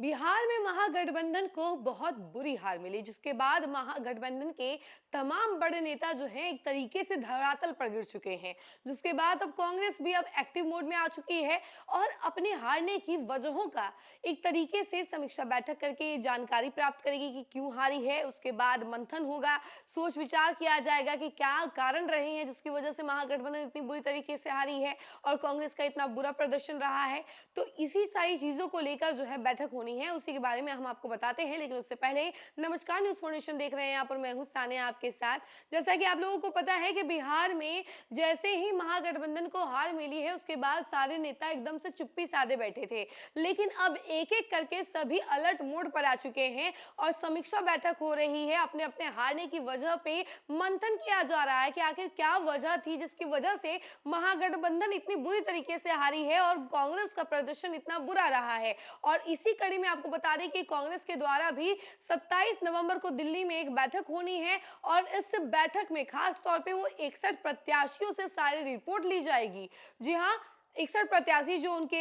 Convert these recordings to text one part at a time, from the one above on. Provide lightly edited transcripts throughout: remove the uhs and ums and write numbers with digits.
बिहार में महागठबंधन को बहुत बुरी हार मिली, जिसके बाद महागठबंधन के तमाम बड़े नेता जो हैं एक तरीके से धरातल पर गिर चुके हैं। जिसके बाद अब कांग्रेस भी अब एक्टिव मोड में आ चुकी है और अपने हारने की वजहों का एक तरीके से समीक्षा बैठक करके जानकारी प्राप्त करेगी कि क्यों हारी है। उसके बाद मंथन होगा, सोच विचार किया जाएगा कि क्या कारण रहे हैं जिसकी वजह से महागठबंधन इतनी बुरी तरीके से हारी है और कांग्रेस का इतना बुरा प्रदर्शन रहा है। तो इसी सारी चीजों को लेकर जो है बैठक होनी है, उसी के बारे में हम आपको बताते हैं। लेकिन उससे पहले नमस्कार, न्यूज फाउंडेशन देख रहे हैं यहाँ पर, मैं हूं सानिया आपके साथ। जैसा कि आप लोगों को पता है कि बिहार में जैसे ही महागठबंधन को हार मिली है, उसके बाद सारे नेता एकदम से चुप्पी साधे बैठे थे। लेकिन अब एक एक करके सभी अलर्ट मोड पर आ चुके हैं और समीक्षा बैठक हो रही है। अपने अपने हारने की वजह पे मंथन किया जा रहा है कि आखिर क्या वजह थी जिसकी वजह से महागठबंधन इतनी बुरी तरीके से हारी है और कांग्रेस का प्रदर्शन इतना बुरा रहा है। और इसी कड़ी में आपको बता दें कि कांग्रेस के द्वारा भी 27 नवंबर को दिल्ली में एक बैठक होनी है और इस बैठक में खास तौर पे वो 61 प्रत्याशियों से सारी रिपोर्ट ली जाएगी। जी हाँ, 61 प्रत्याशी जो उनके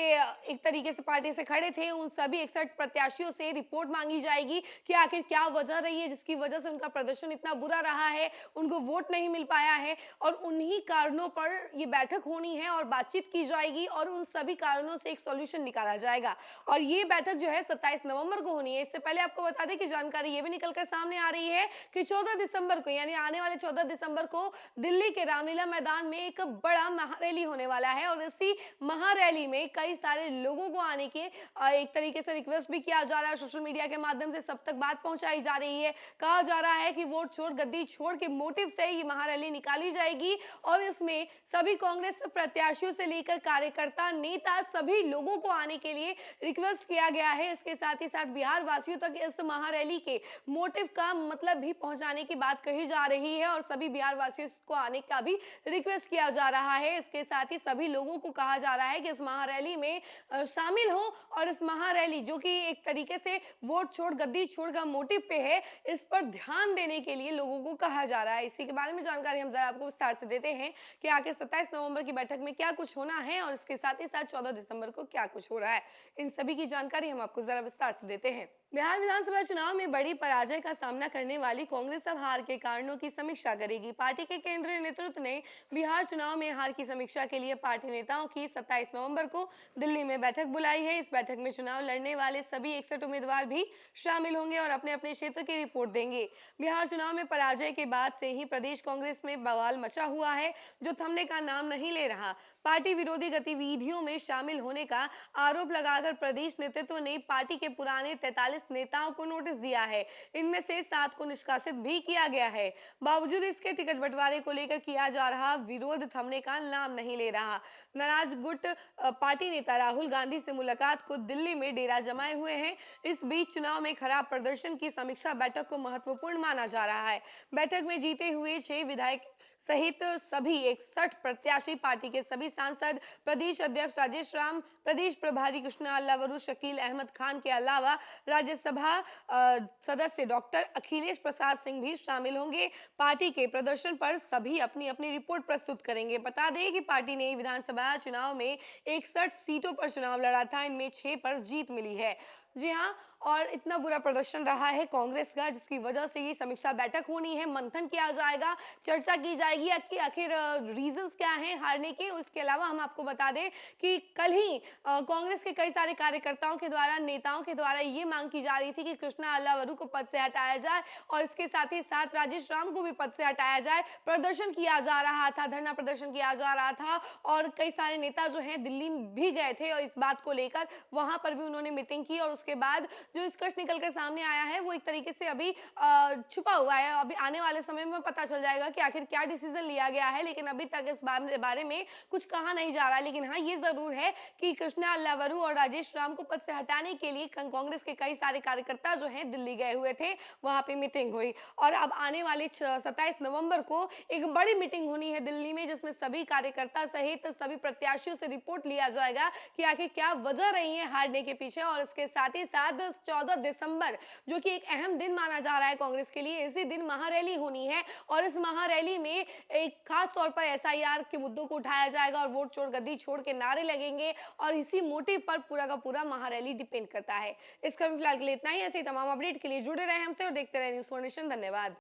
एक तरीके से पार्टी से खड़े थे, उन सभी 61 प्रत्याशियों से रिपोर्ट मांगी जाएगी कि आखिर क्या वजह रही है जिसकी वजह से उनका प्रदर्शन इतना बुरा रहा है, उनको वोट नहीं मिल पाया है। और उन्हीं कारणों पर ये बैठक होनी है और बातचीत की जाएगी और उन सभी कारणों से एक सॉल्यूशन निकाला जाएगा। और ये बैठक जो है 27 नवंबर को होनी है। इससे पहले आपको बता दें कि जानकारी ये भी निकलकर सामने आ रही है कि 14 दिसंबर को, यानी आने वाले 14 दिसंबर को दिल्ली के रामलीला मैदान में एक बड़ा महारैली होने वाला है और इसी महारैली में कई सारे लोगों को आने के एक तरीके से रिक्वेस्ट भी किया जा रहा है। सोशल मीडिया के माध्यम से सब तक बात पहुंचाई जा रही है। कहा जा रहा है कि वोट छोड़ गद्दी छोड़ के मोटिव से ये महारैली निकाली जाएगी और इसमें सभी कांग्रेस प्रत्याशियों से लेकर कार्यकर्ता, नेता, सभी लोगों को आने के लिए रिक्वेस्ट किया गया है। इसके साथ ही साथ बिहार वासियों तक इस महारैली के मोटिव का मतलब भी पहुंचाने की बात कही जा रही है और सभी बिहार वासियों को आने का भी रिक्वेस्ट किया जा रहा है। इसके साथ ही सभी लोगों को कहा जा रहा है कि इस महारैली में शामिल हो और इस महारैली जो कि एक तरीके से वोट छोड़ गद्दी छोड़ का मोटिव पे है, इस पर ध्यान देने के लिए लोगों को कहा जा रहा है। इसी के बारे में जानकारी हम जरा आपको विस्तार से देते हैं कि आखिर 27 नवंबर की बैठक में क्या कुछ होना है और इसके साथ ही साथ 14 दिसंबर को क्या कुछ हो रहा है। इन सभी की जानकारी हम आपको जरा विस्तार से देते हैं। बिहार विधानसभा चुनाव में बड़ी पराजय का सामना करने वाली कांग्रेस अब हार के कारणों की समीक्षा करेगी। पार्टी के केंद्रीय नेतृत्व ने बिहार चुनाव में हार की समीक्षा के लिए पार्टी नेताओं की 27 नवंबर को दिल्ली में बैठक बुलाई है। इस बैठक में चुनाव लड़ने वाले सभी 61 उम्मीदवार भी शामिल होंगे और अपने अपने क्षेत्र की रिपोर्ट देंगे। बिहार चुनाव में पराजय के बाद से ही प्रदेश कांग्रेस में बवाल मचा हुआ है, जो थमने का नाम नहीं ले रहा। पार्टी विरोधी गतिविधियों में शामिल होने का आरोप लगाकर प्रदेश नेतृत्व ने पार्टी के पुराने 43 नेताओं को नोटिस दिया है। इनमें से 7 को निष्कासित भी किया गया है। बावजूद इसके टिकट बंटवारे को लेकर किया जा रहा विरोध थमने का नाम नहीं ले रहा। नाराज गुट पार्टी नेता राहुल गांधी से मुलाकात को दिल्ली में डेरा जमाए हुए हैं। इस बीच चुनाव में खराब प्रदर्शन की समीक्षा बैठक को महत्वपूर्ण माना जा रहा है। बैठक में जीते हुए 6 विधायक सहित सभी 61 प्रत्याशी, पार्टी के सभी सांसद, प्रदेश अध्यक्ष राजेश राम, प्रदेश प्रभारी कृष्णा अल्लावरू, शकील अहमद खान के अलावा राज्यसभा सदस्य डॉक्टर अखिलेश प्रसाद सिंह भी शामिल होंगे। पार्टी के प्रदर्शन पर सभी अपनी अपनी रिपोर्ट प्रस्तुत करेंगे। बता दें कि पार्टी ने विधानसभा चुनाव में 61 सीटों पर चुनाव लड़ा था, इनमें 6 पर जीत मिली है। जी हाँ, और इतना बुरा प्रदर्शन रहा है कांग्रेस का जिसकी वजह से ये समीक्षा बैठक होनी है, मंथन किया जाएगा, चर्चा की जाएगी कि आखिर रीजंस क्या हैं हारने के। उसके अलावा हम आपको बता दें कि कल ही कांग्रेस के कई सारे कार्यकर्ताओं के द्वारा, नेताओं के द्वारा ये मांग की जा रही थी कि कृष्णा अल्लावरू को पद से हटाया जाए और इसके साथ ही साथ राजेश राम को भी पद से हटाया जाए। प्रदर्शन किया जा रहा था, धरना प्रदर्शन किया जा रहा था और कई सारे नेता जो है दिल्ली भी गए थे और इस बात को लेकर वहां पर भी उन्होंने मीटिंग की। और उसके बाद जो निष्कर्ष निकलकर सामने आया है वो एक तरीके से अभी छुपा हुआ है। अभी आने वाले समय में पता चल जाएगा कि आखिर क्या डिसीजन लिया गया है, लेकिन अभी तक इस बारे में कुछ कहा नहीं जा रहा। लेकिन हाँ, ये जरूर है कि कृष्णा अल्लावरू और राजेश राम को पद से हटाने के लिए कांग्रेस के कई सारे कार्यकर्ता जो हैं दिल्ली गए हुए थे, वहां पे मीटिंग हुई और अब आने वाले 27 नवंबर को एक बड़ी मीटिंग होनी है दिल्ली में, जिसमें सभी कार्यकर्ता सहित सभी प्रत्याशियों से रिपोर्ट लिया जाएगा कि आखिर क्या वजह रही है हारने के पीछे और इसके साथ ही साथ 14 दिसंबर, जो कि एक अहम दिन माना जा रहा है कांग्रेस के लिए, इसी दिन महारैली होनी है और इस महारैली में एक खास तौर पर एसआईआर के मुद्दों को उठाया जाएगा और वोट छोड़ गद्दी छोड़ के नारे लगेंगे और इसी मोटिव पर पूरा का पूरा महारैली डिपेंड करता है। इस क्रम में फिलहाल के लिए इतना ही। ऐसे ही तमाम अपडेट के लिए जुड़े रहे हमसे और देखते रहे न्यूज़ फॉर नेशन। धन्यवाद।